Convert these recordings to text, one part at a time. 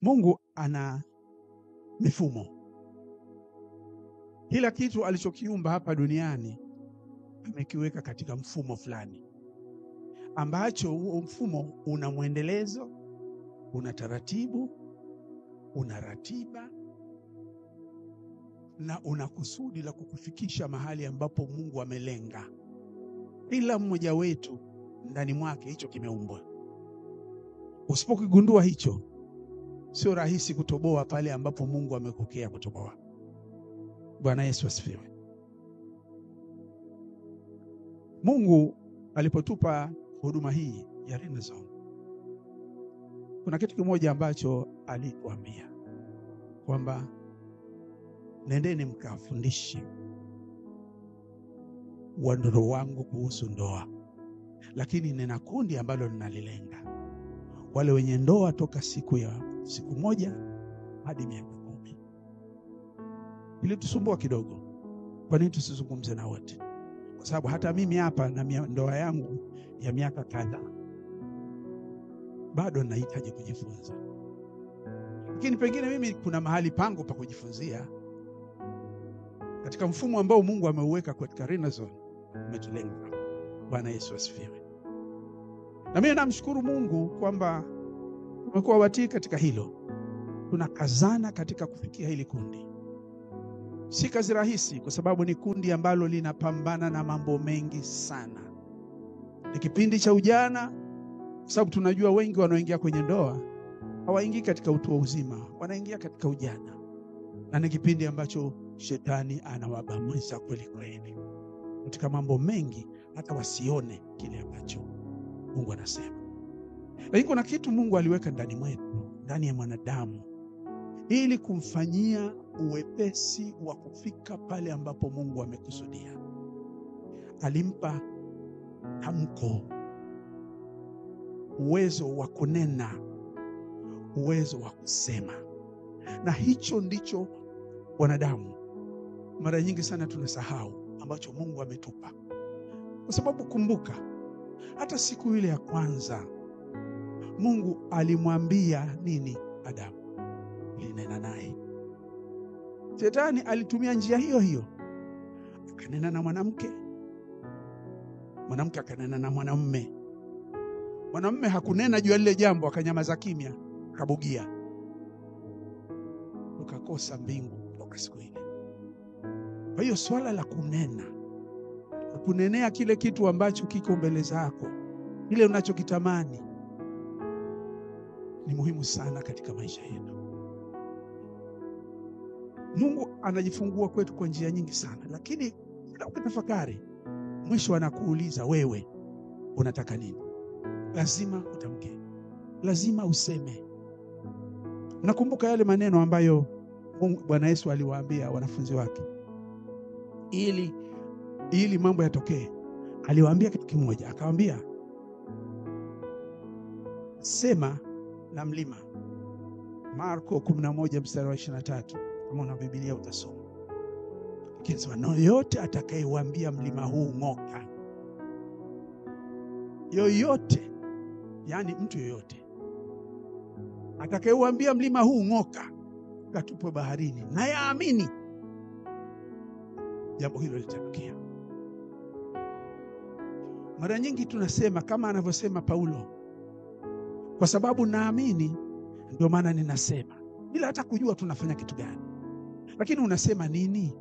Mungu ana mifumo. Kila kitu alichokiumba hapa duniani amekiweka katika mfumo fulani, ambacho huo mfumo una mwendelezo, una taratibu, una ratiba na una kusudi la kukufikisha mahali ambapo Mungu amelenga. Kila mmoja wetu ndani mwake hicho kimeumbwa. Usipokigundua hicho, sio rahisi kutoboa pale ambapo Mungu amekokea kutoboa. Bwana Yesu asifiwe. Mungu alipotupa huduma hii ya Renazone, kuna kitu kimoja ambacho alituambia kwamba nendeni mkafundishe watoto wangu kuhusu ndoa, lakini nina kundi ambalo ninalilenga wale wenye ndoa toka siku moja hadi miaka 10. Ili tusumbua kidogo, kwa nini tusizungumze na wote? Kwa sababu hata mimi hapa na ndoa yangu ya miaka kadhaa bado nahitaji kujifunza, lakini pengine mimi kuna mahali pangu pa kujifunzia katika mfumo ambao Mungu ameuweka katika Renazone umetulenga. Bwana Yesu asifiwe. Na mimi namshukuru Mungu kwamba tumekuwa watii katika hilo. Tunakazana katika kufikia hili kundi. Si kazi rahisi, kwa sababu ni kundi ambalo linapambana na mambo mengi sana. Ni kipindi cha ujana, kwa sababu tunajua wengi wanaoingia kwenye ndoa hawaingii katika utu uzima, wanaingia katika ujana. Na ni kipindi ambacho shetani anawabamiza kweli kweli katika mambo mengi, hata wasione kile ambacho Mungu anasema. Lakini kuna kitu Mungu aliweka ndani mwetu, ndani ya mwanadamu, ili kumfanyia uwepesi wa kufika pale ambapo Mungu amekusudia. Alimpa tamko, uwezo wa kunena, uwezo wa kusema. Na hicho ndicho wanadamu mara nyingi sana tunasahau ambacho Mungu ametupa. Kwa sababu kumbuka, hata siku ile ya kwanza Mungu alimwambia nini Adamu? Alinena naye. Shetani alitumia njia hiyo hiyo, akanena na mwanamke, mwanamke akanena na mwanamume. Mwanamume hakunena juu ya lile jambo, akanyamaza kimya, akabugia. Ukakosa mbingu toka siku ile. Kwa hiyo swala la kunena, kunenea kile kitu ambacho kiko mbele zako, kile unachokitamani, ni muhimu sana katika maisha yetu. Mungu anajifungua kwetu kwa njia nyingi sana, lakini kila ukitafakari, mwisho anakuuliza wewe unataka nini? Lazima utamke, lazima useme. Nakumbuka yale maneno ambayo Bwana Yesu aliwaambia wanafunzi wake ili mambo yatokee. Aliwaambia kitu kimoja, akawaambia sema na mlima. Marko 11 mstari wa 23, kama una Biblia utasoma. Kinasema no yote atakayewaambia mlima huu ng'oka. Yoyote, yani mtu yoyote atakayewaambia mlima huu ng'oka, katupwe baharini, na yaamini, jambo hilo litatokea. Mara nyingi tunasema kama anavyosema Paulo, kwa sababu naamini ndio maana ninasema, bila hata kujua tunafanya kitu gani. Lakini unasema nini?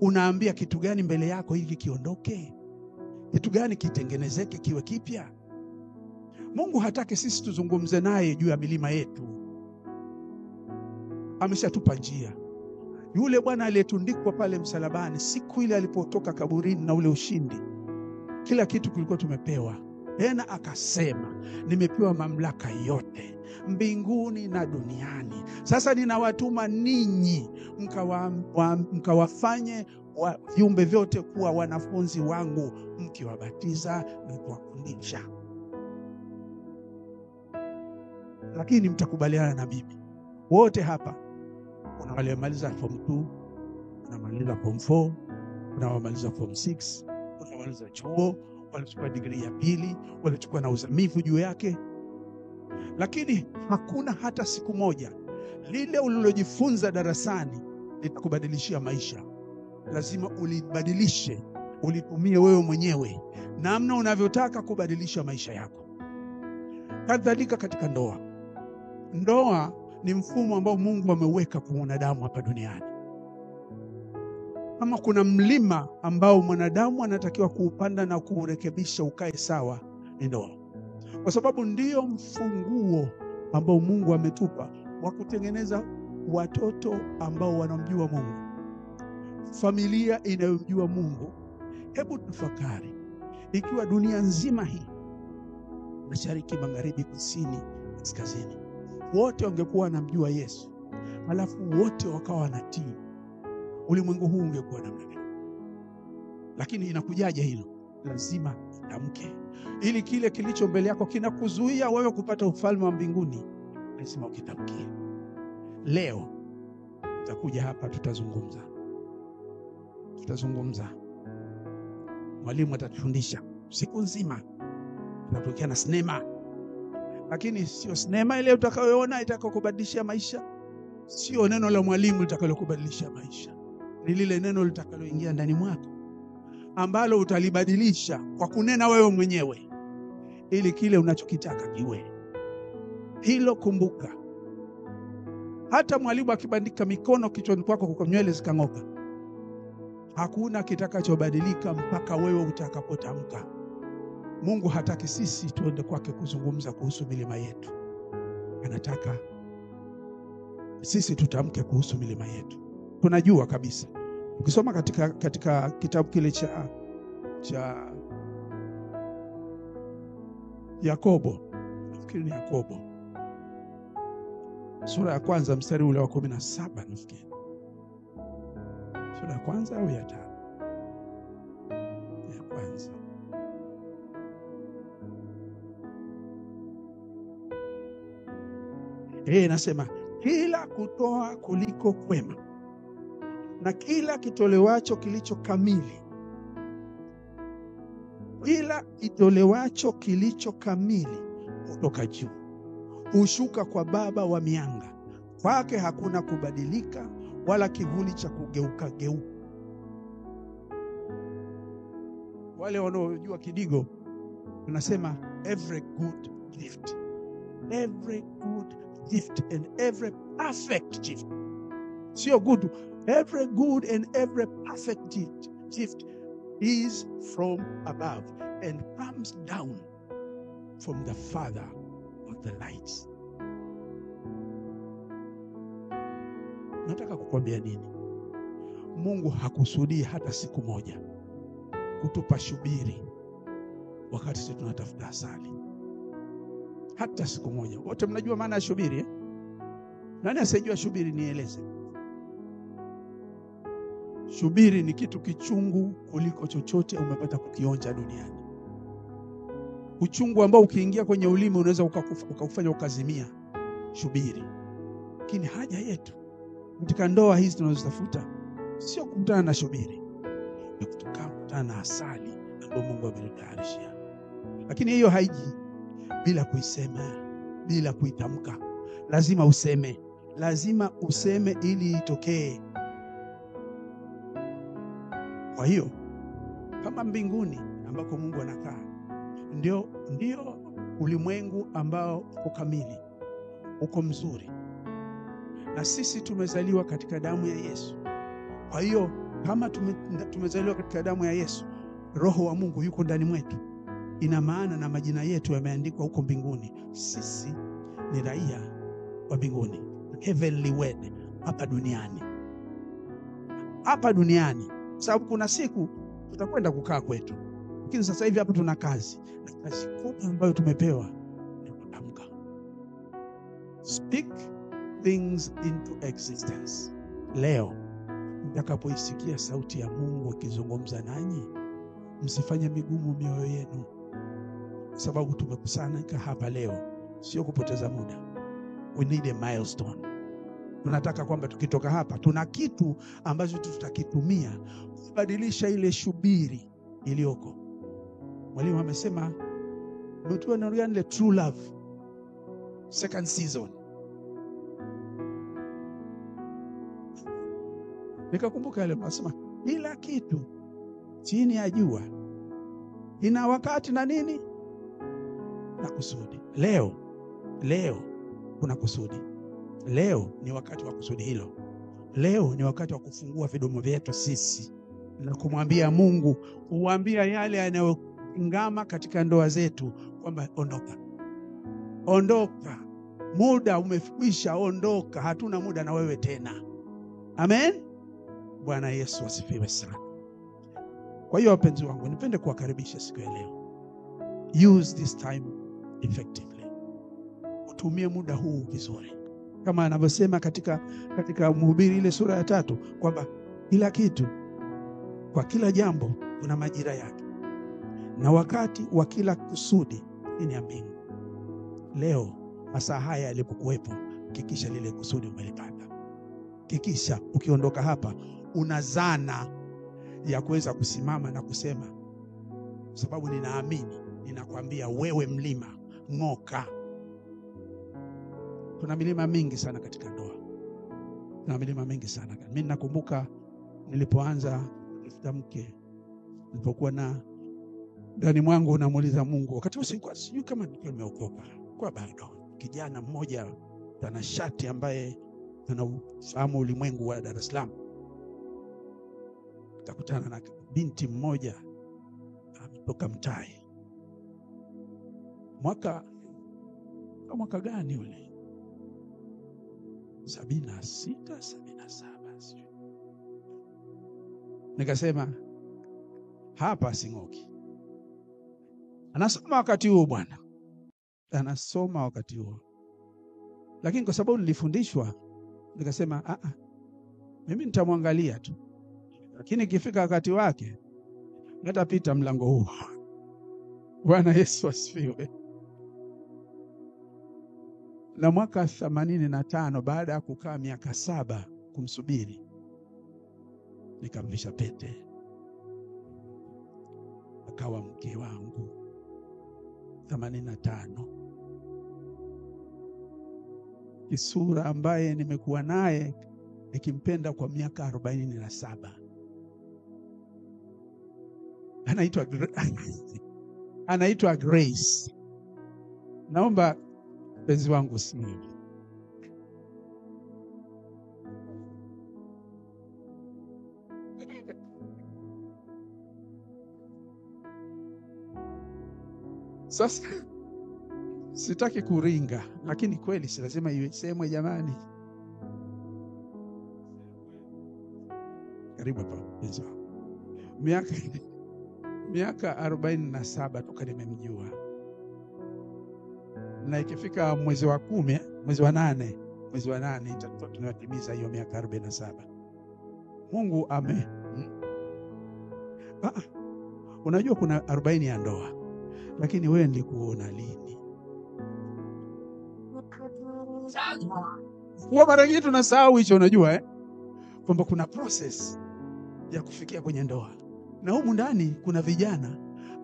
Unaambia kitu gani mbele yako ili kiondoke? Kitu gani kitengenezeke kiwe kipya? Mungu hataki sisi tuzungumze naye juu ya milima yetu. Ameshatupa njia. Yule Bwana aliyetundikwa pale msalabani, siku ile alipotoka kaburini na ule ushindi, kila kitu kulikuwa tumepewa. Tena akasema, nimepewa mamlaka yote mbinguni na duniani. Sasa ninawatuma ninyi mkawafanye viumbe vyote kuwa wanafunzi wangu, mkiwabatiza na kuwafundisha. Lakini mtakubaliana na mimi, wote hapa kuna wale wamaliza form 2, kuna wamaliza form 4, kuna wamaliza form 6, kuna wamaliza chuo, walichukua degree ya pili, walichukua na uzamivu juu yake. Lakini hakuna hata siku moja Lile ulilojifunza darasani litakubadilishia maisha. Lazima ulibadilishe, ulitumie wewe mwenyewe namna unavyotaka kubadilisha maisha yako. Kadhalika katika ndoa. Ndoa ni mfumo ambao Mungu ameuweka kwa mwanadamu hapa duniani. Kama kuna mlima ambao mwanadamu anatakiwa kuupanda na kuurekebisha ukae sawa, ni ndoa. Kwa sababu ndio mfunguo ambao Mungu ametupa wa kutengeneza watoto ambao wanamjua Mungu, familia inayomjua Mungu. Hebu tafakari, ikiwa dunia nzima hii, mashariki, magharibi, kusini, kaskazini, wote wangekuwa wanamjua Yesu, halafu wote wakawa wanatii, ulimwengu huu ungekuwa namna gani? Lakini inakujaje hilo? Lazima utamke. Ili kile kilicho mbele yako kinakuzuia wewe kupata ufalme wa mbinguni, lazima ukitamkie. Leo tutakuja hapa, tutazungumza. Mwalimu atatufundisha siku nzima, tutatokea na sinema. Lakini sio sinema ile utakayoona itakayokubadilisha maisha. Sio neno la mwalimu litakalokubadilisha maisha. Ni lile neno litakaloingia ndani mwako, ambalo utalibadilisha kwa kunena wewe mwenyewe, ili kile unachokitaka kiwe. Hilo kumbuka. Hata mwalimu akibandika mikono kichwani kwako kwa nywele zikang'oka, hakuna kitakachobadilika mpaka wewe utakapotamka. Mungu hataki sisi tuende kwake kuzungumza kuhusu milima yetu. Anataka sisi tutamke kuhusu milima yetu. Tunajua kabisa, ukisoma katika kitabu kile cha Yakobo, nafikiri ni Yakobo, sura ya kwanza mstari ule wa 17, nafikiri sura ya kwanza au ya 5? Ya kwanza. Nasema kila kutoa kuliko kwema na kila kitolewacho kilicho kamili, kila kitolewacho kilicho kamili kutoka juu hushuka kwa Baba wa mianga. Kwake hakuna kubadilika wala kivuli cha kugeuka geuka. Wale wanaojua Kidigo tunasema every good gift, every good gift and every perfect gift. Sio good, every good and every perfect gift is from above and comes down from the Father of the lights. Nataka kukwambia nini? Mungu hakusudii hata siku moja kutupa shubiri wakati sisi tunatafuta asali. Hata siku moja. Wote mnajua maana ya shubiri, eh? Nani asiyejua shubiri nieleze? Shubiri ni kitu kichungu kuliko chochote umepata kukionja duniani. Uchungu ambao ukiingia kwenye ulimi unaweza ukakufanya ukazimia. Shubiri. Lakini haja yetu katika ndoa hizi tunazotafuta sio kukutana na shubiri, ni kukutana na asali ambayo Mungu ametutayarishia. Lakini hiyo haiji bila kuisema, bila kuitamka. Lazima useme, lazima useme ili itokee. Kwa hiyo kama mbinguni ambako Mungu anakaa ndio ulimwengu ambao uko kamili, uko mzuri, na sisi tumezaliwa katika damu ya Yesu. Kwa hiyo kama tumezaliwa katika damu ya Yesu, Roho wa Mungu yuko ndani mwetu. Ina maana na majina yetu yameandikwa huko mbinguni. Sisi ni raia wa mbinguni, heavenly word, hapa duniani. Hapa duniani, sababu kuna siku tutakwenda kukaa kwetu. Lakini sasa hivi hapa tuna kazi, na kazi kubwa ambayo tumepewa ni kutamka. Speak things into existence. Leo mtakapoisikia sauti ya Mungu akizungumza nanyi, msifanye migumu mioyo yenu, sababu tumekusanyika hapa leo sio kupoteza muda. We need a milestone. Tunataka kwamba tukitoka hapa tuna kitu ambacho tutakitumia kubadilisha ile shubiri iliyoko. Mwalimu amesema mtu anaongea ile true love second season. Nikakumbuka yale masema, kila kitu chini ya jua ina wakati na nini na kusudi. Leo kuna kusudi. Leo ni wakati wa kusudi hilo. Leo ni wakati wa kufungua vidomo vyetu sisi na kumwambia Mungu, uambia yale yanayongama katika ndoa zetu kwamba ondoka, muda umekwisha, ondoka, hatuna muda na wewe tena. Amen. Bwana Yesu asifiwe sana. Kwa hiyo wapenzi wangu, nipende kuwakaribisha siku ya leo. Use this time effectively. Utumie muda huu vizuri. Kama anavyosema katika Mhubiri ile sura ya 3 kwamba kila kitu, kwa kila jambo kuna majira yake na wakati wa kila kusudi chini ya mbingu. Leo masaa haya yalipokuwepo, hakikisha lile kusudi umelipata. Hakikisha ukiondoka hapa una zana ya kuweza kusimama na kusema, sababu ninaamini, ninakwambia wewe mlima ng'oka. Kuna milima mingi sana katika ndoa. Kuna milima mingi sana. Mimi nakumbuka nilipoanza kutafuta mke, nilipokuwa na ndani mwangu namuuliza Mungu, wakati huo sijui kama nilikuwa nimeokoka. Kwa bado kijana mmoja tanashati ambaye anafahamu ulimwengu wa Dar es Salaam. Nikakutana na binti mmoja kutoka Mtai. Mwaka gani ule? 76, 77. Nikasema hapa sing'oki. Anasoma wakati huo bwana. Anasoma wakati huo. Lakini kwa sababu nilifundishwa, nikasema mimi nitamwangalia tu. Lakini ikifika wakati wake nitapita mlango huu. Bwana Yesu asifiwe. Na mwaka 85 baada ya kukaa miaka 7 kumsubiri, nikamvisha pete. Akawa mke wangu. 85. Kisura ambaye nimekuwa naye nikimpenda kwa miaka 47. Anaitwa Grace. Naomba mpenzi wangu simame. Sasa sitaki kuringa, lakini kweli si lazima iwe semwe jamani. Karibu hapa mpenzi wangu. Miaka 47 toka nimemjua. Na ikifika mwezi wa 10, mwezi wa 8 tunatimiza hiyo miaka 47. Mungu unajua kuna 40 ya ndoa, lakini wewe ndikuona lini? Kwa mara nyingi tunasahau hicho, unajua kwamba kuna process ya kufikia kwenye ndoa. Na humu ndani kuna vijana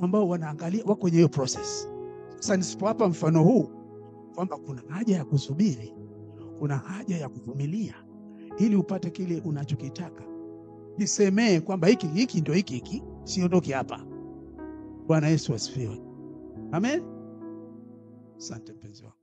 ambao wanaangalia wako kwenye hiyo process. Sasa nisipowapa mfano huu kwamba kuna haja ya kusubiri, kuna haja ya kuvumilia ili upate kile unachokitaka. Nisemee kwamba hiki ndio hiki, siondoke hapa. Bwana Yesu asifiwe. Amen. Asante mpenzi wangu.